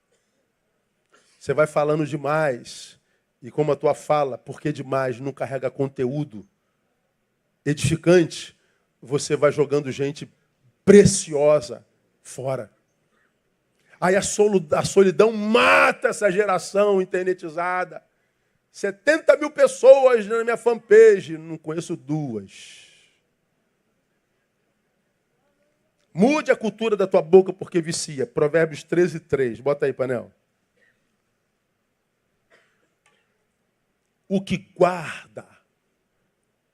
Você vai falando demais, e como a tua fala, porque demais não carrega conteúdo edificante, você vai jogando gente preciosa fora. Aí a solidão mata essa geração internetizada. 70 mil pessoas na minha fanpage, não conheço duas. Mude a cultura da tua boca porque vicia. Provérbios 13:3. Bota aí, Panel. O que guarda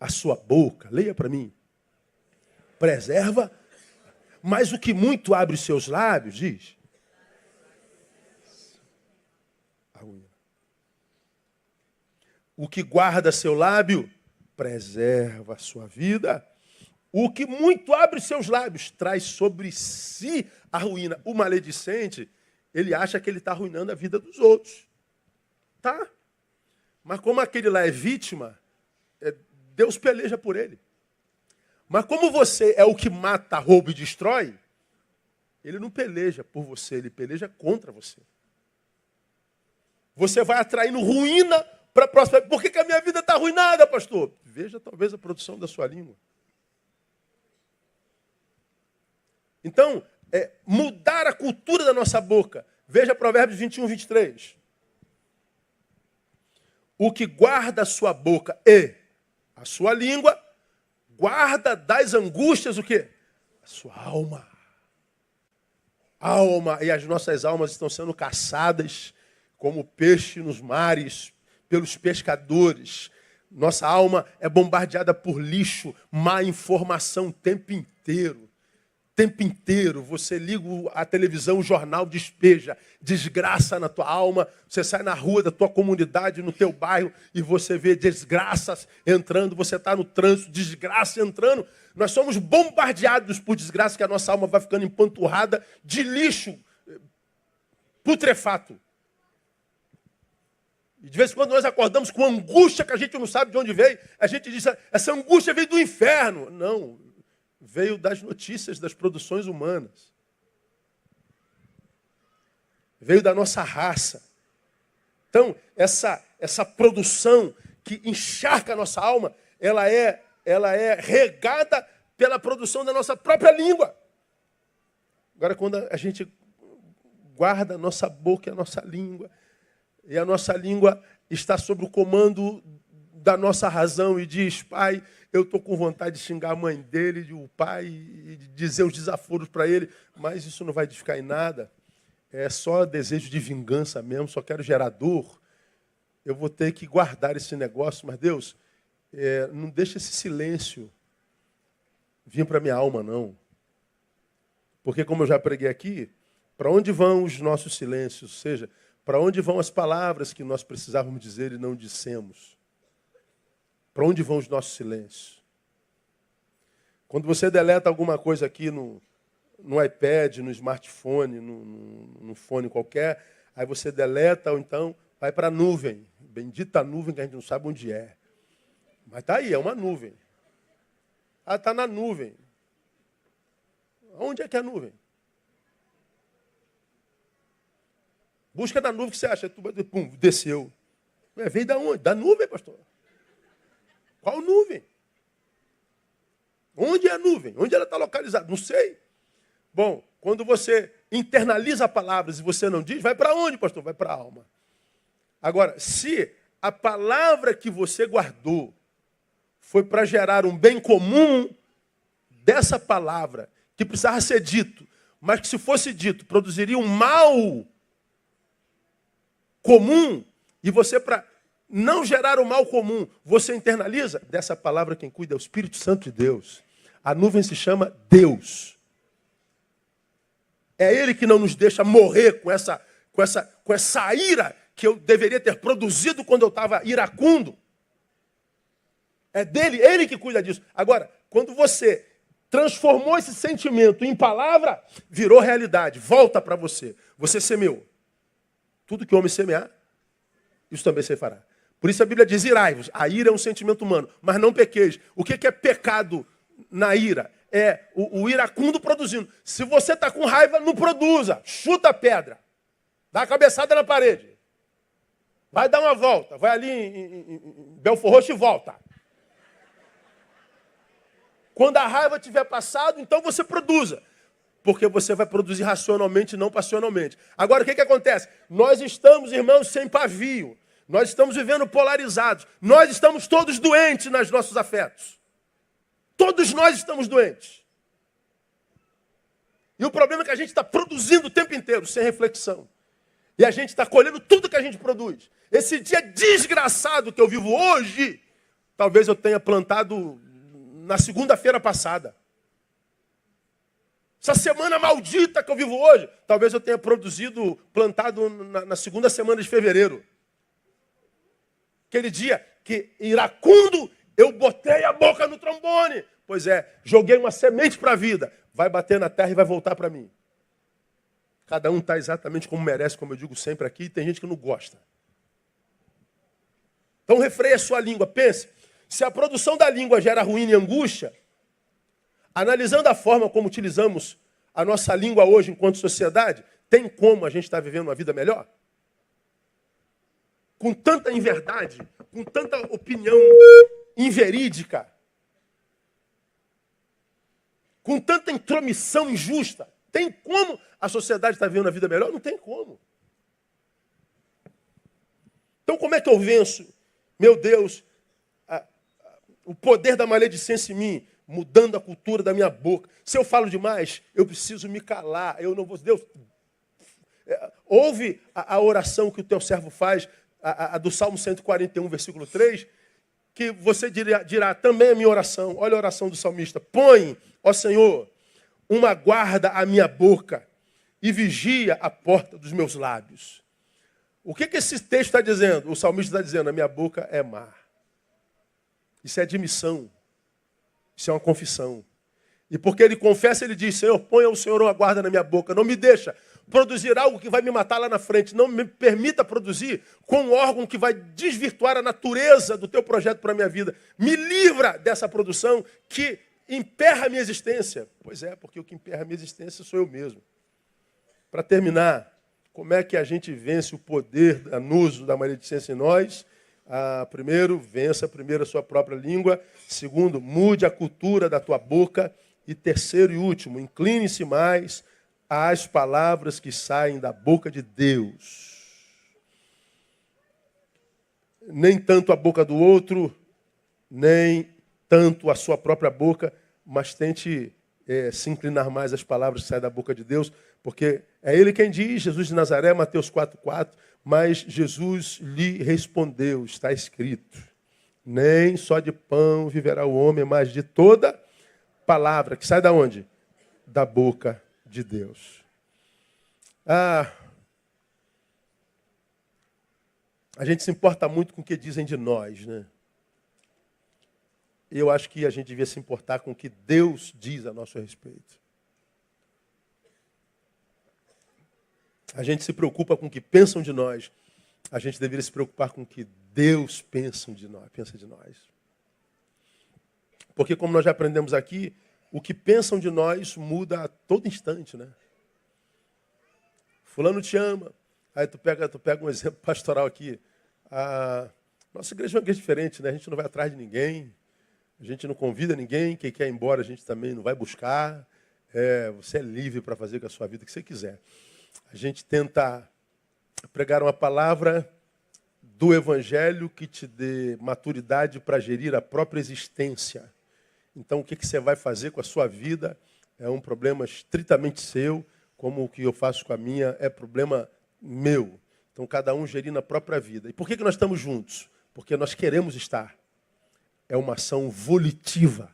a sua boca, leia para mim, preserva, mas o que muito abre os seus lábios, diz, o que guarda seu lábio, preserva a sua vida. O que muito abre os seus lábios, traz sobre si a ruína. O maledicente, ele acha que ele está arruinando a vida dos outros. Tá? Mas como aquele lá é vítima, Deus peleja por ele. Mas como você é o que mata, rouba e destrói, ele não peleja por você, ele peleja contra você. Você vai atraindo ruína para a próxima. Por que a minha vida está arruinada, pastor? Veja talvez a produção da sua língua. Então, mudar a cultura da nossa boca. Veja Provérbios 21:23. O que guarda a sua boca e a sua língua, guarda das angústias o quê? A sua alma. Alma, e as nossas almas estão sendo caçadas como peixe nos mares, pelos pescadores. Nossa alma é bombardeada por lixo, má informação o tempo inteiro. Tempo inteiro, você liga a televisão, o jornal despeja desgraça na tua alma. Você sai na rua da tua comunidade, no teu bairro, e você vê desgraças entrando. Você está no trânsito, desgraça entrando. Nós somos bombardeados por desgraça, que a nossa alma vai ficando empanturrada de lixo putrefato. E de vez em quando nós acordamos com angústia que a gente não sabe de onde veio. A gente diz, essa angústia veio do inferno. Não, veio das notícias das produções humanas. Veio da nossa raça. Então, essa produção que encharca a nossa alma, ela é regada pela produção da nossa própria língua. Agora, quando a gente guarda a nossa boca e a nossa língua, e a nossa língua está sob o comando da nossa razão e diz, pai, eu estou com vontade de xingar a mãe dele, o pai, e de dizer os desaforos para ele, mas isso não vai edificar em nada. É só desejo de vingança mesmo, só quero gerar dor. Eu vou ter que guardar esse negócio, mas Deus, não deixa esse silêncio vir para a minha alma, não. Porque, como eu já preguei aqui, para onde vão os nossos silêncios? Ou seja, para onde vão as palavras que nós precisávamos dizer e não dissemos? Para onde vão os nossos silêncios? Quando você deleta alguma coisa aqui no iPad, no smartphone, no fone qualquer, aí você deleta ou então vai para a nuvem. Bendita nuvem que a gente não sabe onde é. Mas está aí, é uma nuvem. Ah, está na nuvem. Onde é que é a nuvem? Busca na nuvem que você acha. Pum, desceu. Veio da onde? Da nuvem, pastor. Qual nuvem? Onde é a nuvem? Onde ela está localizada? Não sei. Bom, quando você internaliza palavras e você não diz, vai para onde, pastor? Vai para a alma. Agora, se a palavra que você guardou foi para gerar um bem comum, dessa palavra, que precisava ser dito, mas que se fosse dito, produziria um mal comum, e você, para não gerar o mal comum, você internaliza, dessa palavra quem cuida é o Espírito Santo de Deus. A nuvem se chama Deus. É Ele que não nos deixa morrer com essa ira que eu deveria ter produzido quando eu estava iracundo. É dele, Ele que cuida disso. Agora, quando você transformou esse sentimento em palavra, virou realidade, volta para você. Você semeou. Tudo que o homem semear, isso também se fará. Por isso a Bíblia diz, irai-vos. A ira é um sentimento humano, mas não pequeis. O que é pecado na ira? É o iracundo produzindo. Se você está com raiva, não produza. Chuta a pedra. Dá a cabeçada na parede. Vai dar uma volta. Vai ali em Belfor Roxo e volta. Quando a raiva tiver passado, então você produza. Porque você vai produzir racionalmente e não passionalmente. Agora, o que acontece? Nós estamos, irmãos, sem pavio. Nós estamos vivendo polarizados. Nós estamos todos doentes nos nossos afetos. Todos nós estamos doentes. E o problema é que a gente está produzindo o tempo inteiro, sem reflexão. E a gente está colhendo tudo que a gente produz. Esse dia desgraçado que eu vivo hoje, talvez eu tenha plantado na segunda-feira passada. Essa semana maldita que eu vivo hoje, talvez eu tenha plantado na segunda semana de fevereiro. Aquele dia que, iracundo, eu botei a boca no trombone. Pois é, joguei uma semente para a vida. Vai bater na terra e vai voltar para mim. Cada um está exatamente como merece, como eu digo sempre aqui, e tem gente que não gosta. Então refreia a sua língua. Pense, se a produção da língua gera ruína e angústia, analisando a forma como utilizamos a nossa língua hoje enquanto sociedade, tem como a gente estar vivendo uma vida melhor? Com tanta inverdade, com tanta opinião inverídica, com tanta intromissão injusta, tem como a sociedade estar vivendo uma vida melhor? Não tem como. Então como é que eu venço, meu Deus, o poder da maledicência em mim, mudando a cultura da minha boca? Se eu falo demais, eu preciso me calar. Eu não vou. Deus, ouve a oração que o teu servo faz, a do Salmo 141, versículo 3, que você dirá também a minha oração. Olha a oração do salmista. Põe, ó Senhor, uma guarda à minha boca e vigia a porta dos meus lábios. O que esse texto está dizendo? O salmista está dizendo, a minha boca é má. Isso é admissão. Isso é uma confissão. E porque ele confessa, ele diz, Senhor, ponha o Senhor uma guarda na minha boca. Não me deixa produzir algo que vai me matar lá na frente. Não me permita produzir com um órgão que vai desvirtuar a natureza do teu projeto para a minha vida. Me livra dessa produção que emperra a minha existência. Pois é, porque o que emperra a minha existência sou eu mesmo. Para terminar, como é que a gente vence o poder danoso da maledicência em nós? Primeiro, vença primeiro a sua própria língua. Segundo, mude a cultura da tua boca. E terceiro e último, incline-se mais às palavras que saem da boca de Deus. Nem tanto a boca do outro, nem tanto a sua própria boca, mas tente se inclinar mais às palavras que saem da boca de Deus, porque é Ele quem diz, Jesus de Nazaré, Mateus 4,4, mas Jesus lhe respondeu, está escrito, nem só de pão viverá o homem, mas de toda palavra que sai da onde? Da boca de Deus. A gente se importa muito com o que dizem de nós, né? Eu acho que a gente devia se importar com o que Deus diz a nosso respeito. A gente se preocupa com o que pensam de nós. A gente deveria se preocupar com o que Deus pensa de nós. Porque como nós já aprendemos aqui, o que pensam de nós muda a todo instante, né? Fulano te ama. Aí tu pega um exemplo pastoral aqui. A nossa igreja é uma igreja diferente, né? A gente não vai atrás de ninguém. A gente não convida ninguém. Quem quer ir embora, a gente também não vai buscar. Você é livre para fazer com a sua vida o que você quiser. A gente tenta pregar uma palavra do Evangelho que te dê maturidade para gerir a própria existência. Então, o que você vai fazer com a sua vida é um problema estritamente seu, como o que eu faço com a minha é problema meu. Então, cada um gerindo a própria vida. E por que nós estamos juntos? Porque nós queremos estar. É uma ação volitiva.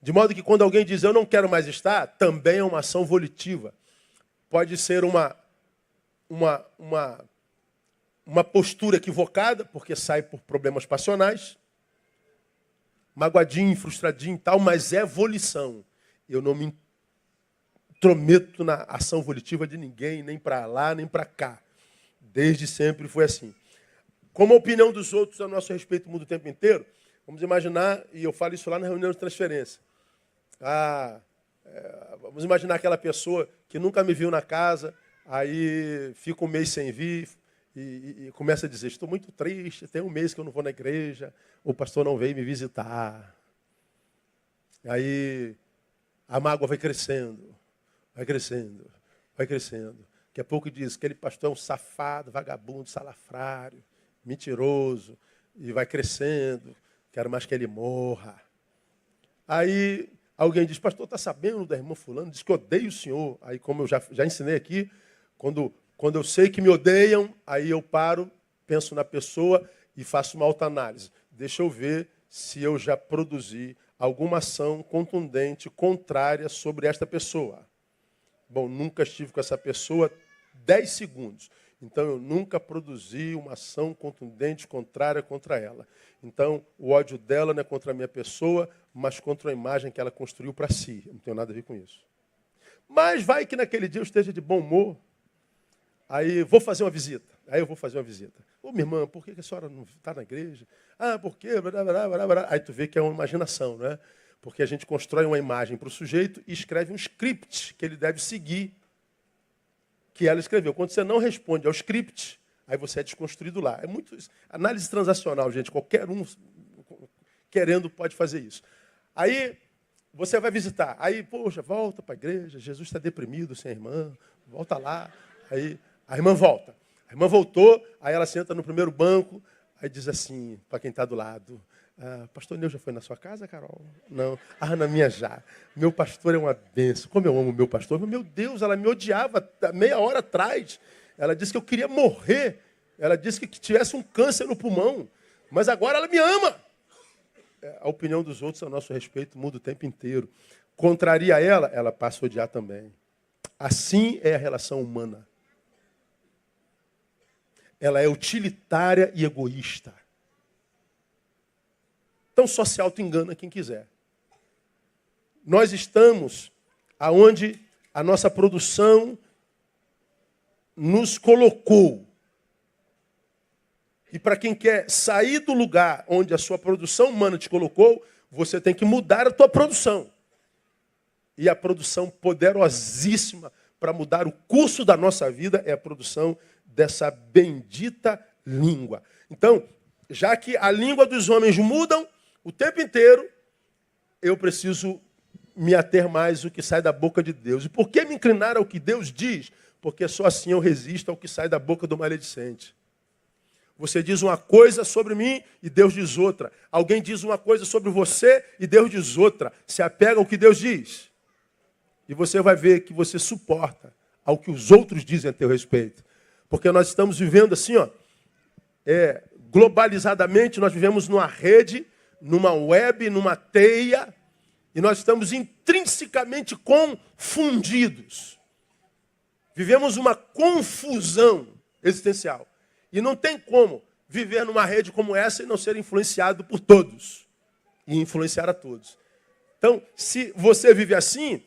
De modo que quando alguém diz, eu não quero mais estar, também é uma ação volitiva. Pode ser uma postura equivocada, porque sai por problemas passionais, magoadinho, frustradinho e tal, mas é volição. Eu não me intrometo na ação volitiva de ninguém, nem para lá, nem para cá. Desde sempre foi assim. Como a opinião dos outros a nosso respeito muda o tempo inteiro, vamos imaginar, e eu falo isso lá na reunião de transferência. Vamos imaginar aquela pessoa que nunca me viu na casa, aí fica um mês sem vir e começa a dizer, estou muito triste, tem um mês que eu não vou na igreja, o pastor não veio me visitar. Aí a mágoa vai crescendo, vai crescendo, vai crescendo. Daqui a pouco diz que aquele pastor é um safado, vagabundo, salafrário, mentiroso, e vai crescendo, quero mais que ele morra. Aí alguém diz, pastor, está sabendo da irmã fulano? Diz que odeia o senhor. Aí, como eu já ensinei aqui, quando eu sei que me odeiam, aí eu paro, penso na pessoa e faço uma autoanálise. Deixa eu ver se eu já produzi alguma ação contundente, contrária sobre esta pessoa. Bom, nunca estive com essa pessoa 10 segundos. Então, eu nunca produzi uma ação contundente, contrária contra ela. Então, o ódio dela não é contra a minha pessoa, mas contra a imagem que ela construiu para si. Eu não tenho nada a ver com isso. Mas vai que naquele dia eu esteja de bom humor. Aí, vou fazer uma visita. Aí eu vou fazer uma visita. Ô, minha irmã, por que a senhora não está na igreja? Por quê? Aí tu vê que é uma imaginação, né? Porque a gente constrói uma imagem para o sujeito e escreve um script que ele deve seguir, que ela escreveu. Quando você não responde ao script, aí você é desconstruído lá. É muito análise transacional, gente. Qualquer um querendo pode fazer isso. Aí você vai visitar. Aí, poxa, volta para a igreja. Jesus está deprimido sem a irmã. Volta lá. Aí a irmã volta. A irmã voltou, aí ela senta no primeiro banco, aí diz assim, para quem está do lado, pastor Neu já foi na sua casa, Carol? Não. Na minha já. Meu pastor é uma bênção. Como eu amo meu pastor. Meu Deus, ela me odiava meia hora atrás. Ela disse que eu queria morrer. Ela disse que tivesse um câncer no pulmão. Mas agora ela me ama. A opinião dos outros a nosso respeito muda o tempo inteiro. Contraria ela, ela passa a odiar também. Assim é a relação humana. Ela é utilitária e egoísta. Então só se auto-engana quem quiser. Nós estamos aonde a nossa produção nos colocou. E para quem quer sair do lugar onde a sua produção humana te colocou, você tem que mudar a tua produção. E a produção poderosíssima para mudar o curso da nossa vida é a produção dessa bendita língua. Então, já que a língua dos homens mudam o tempo inteiro, eu preciso me ater mais ao que sai da boca de Deus. E por que me inclinar ao que Deus diz? Porque só assim eu resisto ao que sai da boca do maledicente. Você diz uma coisa sobre mim e Deus diz outra. Alguém diz uma coisa sobre você e Deus diz outra. Se apega ao que Deus diz. E você vai ver que você suporta ao que os outros dizem a teu respeito. Porque nós estamos vivendo assim, globalizadamente, nós vivemos numa rede, numa web, numa teia, e nós estamos intrinsecamente confundidos. Vivemos uma confusão existencial. E não tem como viver numa rede como essa e não ser influenciado por todos. E influenciar a todos. Então, se você vive assim,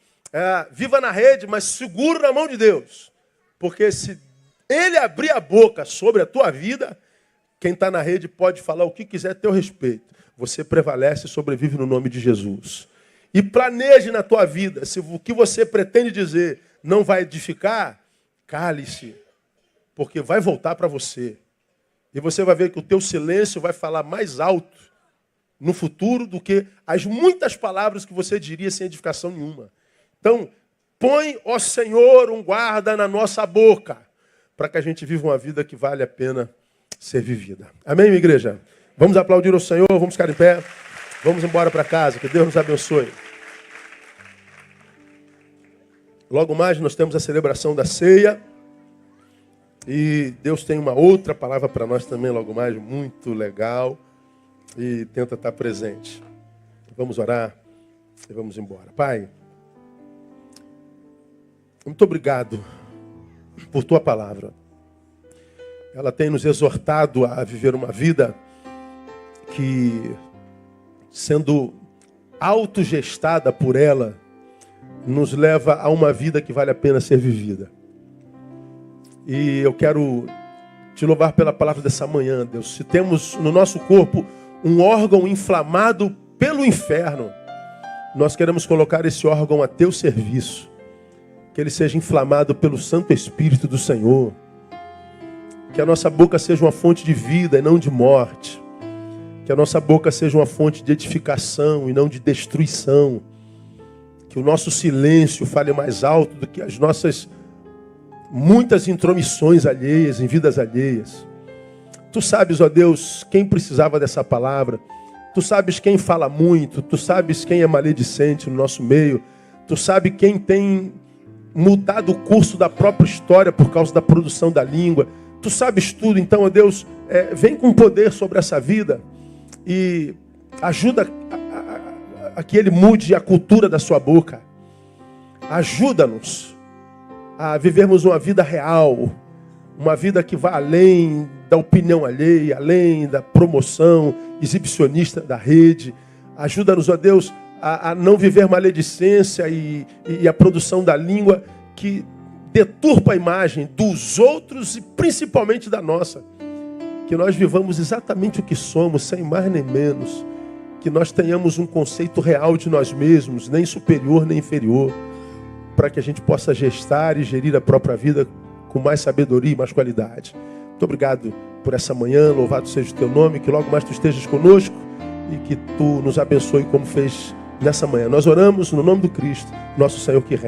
viva na rede, mas seguro na mão de Deus. Porque se Ele abrir a boca sobre a tua vida, quem está na rede pode falar o que quiser a teu respeito. Você prevalece e sobrevive no nome de Jesus. E planeje na tua vida. Se o que você pretende dizer não vai edificar, cale-se. Porque vai voltar para você. E você vai ver que o teu silêncio vai falar mais alto no futuro do que as muitas palavras que você diria sem edificação nenhuma. Então, põe, ó Senhor, um guarda na nossa boca, para que a gente viva uma vida que vale a pena ser vivida. Amém, minha igreja? Vamos aplaudir o Senhor, vamos ficar em pé, vamos embora para casa, que Deus nos abençoe. Logo mais nós temos a celebração da ceia, e Deus tem uma outra palavra para nós também, logo mais, muito legal, e tenta estar presente. Vamos orar e vamos embora. Pai, muito obrigado por tua palavra. Ela tem nos exortado a viver uma vida que, sendo autogestada por ela, nos leva a uma vida que vale a pena ser vivida. E eu quero te louvar pela palavra dessa manhã, Deus. Se temos no nosso corpo um órgão inflamado pelo inferno, nós queremos colocar esse órgão a teu serviço. Que ele seja inflamado pelo Santo Espírito do Senhor. Que a nossa boca seja uma fonte de vida e não de morte. Que a nossa boca seja uma fonte de edificação e não de destruição. Que o nosso silêncio fale mais alto do que as nossas muitas intromissões alheias, em vidas alheias. Tu sabes, ó Deus, quem precisava dessa palavra. Tu sabes quem fala muito. Tu sabes quem é maledicente no nosso meio. Tu sabes quem tem mudado o curso da própria história por causa da produção da língua. Tu sabes tudo, então, ó Deus, vem com poder sobre essa vida e ajuda a que ele mude a cultura da sua boca. Ajuda-nos a vivermos uma vida real, uma vida que vá além da opinião alheia, além da promoção exibicionista da rede. Ajuda-nos, ó Deus, a não viver maledicência e a produção da língua que deturpa a imagem dos outros e principalmente da nossa. Que nós vivamos exatamente o que somos, sem mais nem menos. Que nós tenhamos um conceito real de nós mesmos, nem superior nem inferior, para que a gente possa gestar e gerir a própria vida com mais sabedoria e mais qualidade. Muito obrigado por essa manhã, louvado seja o teu nome, que logo mais tu estejas conosco e que tu nos abençoe como fez nessa manhã. Nós oramos no nome do Cristo, nosso Senhor que reina.